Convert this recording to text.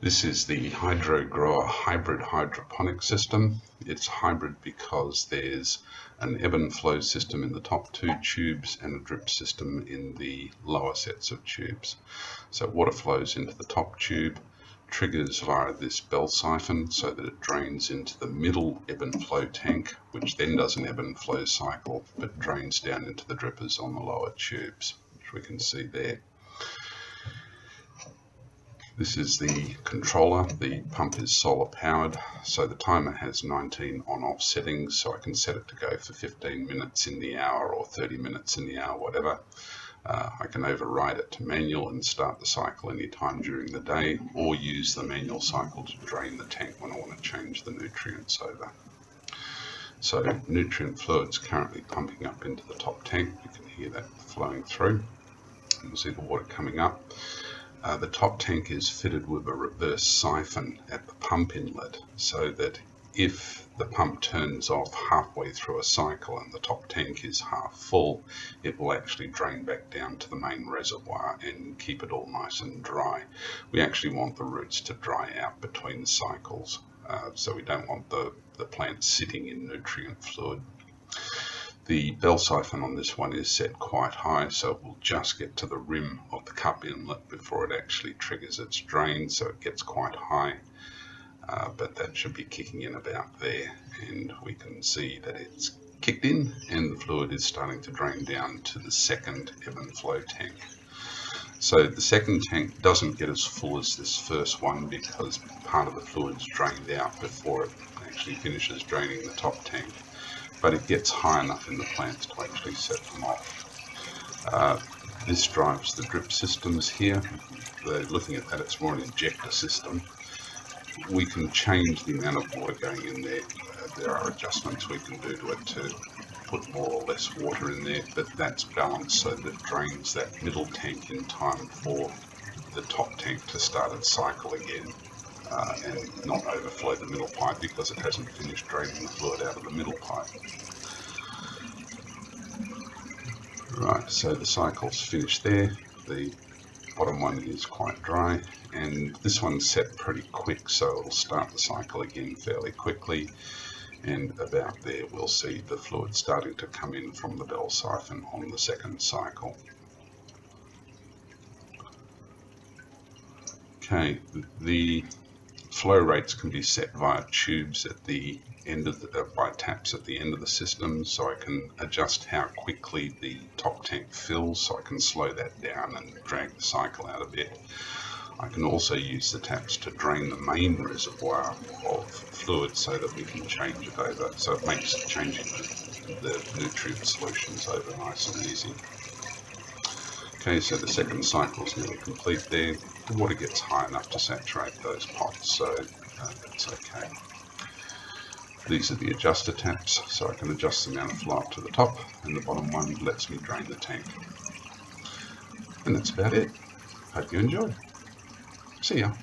This is the HydroGrower hybrid hydroponic system. It's hybrid because there's an ebb and flow system in the top two tubes and a drip system in the lower sets of tubes. So water flows into the top tube, triggers via this bell siphon so that it drains into the middle ebb and flow tank, which then does an ebb and flow cycle but drains down into the drippers on the lower tubes, which we can see there. This is the controller. The pump is solar powered, so the timer has 19 on-off settings, so I can set it to go for 15 minutes in the hour or 30 minutes in the hour, whatever. I can override it to manual and start the cycle anytime during the day, or use the manual cycle to drain the tank when I want to change the nutrients over. So nutrient fluid's currently pumping up into the top tank. You can hear that flowing through. You can see the water coming up. The top tank is fitted with a reverse siphon at the pump inlet, so that if the pump turns off halfway through a cycle and the top tank is half full, it will actually drain back down to the main reservoir and keep it all nice and dry. We actually want the roots to dry out between cycles, so we don't want the plant sitting in nutrient fluid. The bell siphon on this one is set quite high, so it will just get to the rim of the cup inlet before it actually triggers its drain, so it gets quite high, but that should be kicking in about there, and we can see that it's kicked in and the fluid is starting to drain down to the second ebb and flow tank. So the second tank doesn't get as full as this first one because part of the fluid's drained out before it actually finishes draining the top tank, but it gets high enough in the plants to actually set them off. This drives the drip systems here. Looking at that, it's more an injector system. We can change the amount of water going in there. There are adjustments we can do to it to put more or less water in there, but that's balanced so that it drains that middle tank in time for the top tank to start its cycle again. And not overflow the middle pipe because it hasn't finished draining the fluid out of the middle pipe. Right, so the cycle's finished there. The bottom one is quite dry, and this one's set pretty quick, so it'll start the cycle again fairly quickly, and about there we'll see the fluid starting to come in from the bell siphon on the second cycle. Okay, the flow rates can be set via tubes at the end of by taps at the end of the system, so I can adjust how quickly the top tank fills, so I can slow that down and drag the cycle out a bit. I can also use the taps to drain the main reservoir of fluid so that we can change it over, so it makes changing the nutrient solutions over nice and easy. Okay, so the second cycle is nearly complete there. The water gets high enough to saturate those pots, so that's okay. These are the adjuster taps, so I can adjust the amount of flow up to the top, and the bottom one lets me drain the tank. And that's about it. Hope you enjoyed. See ya.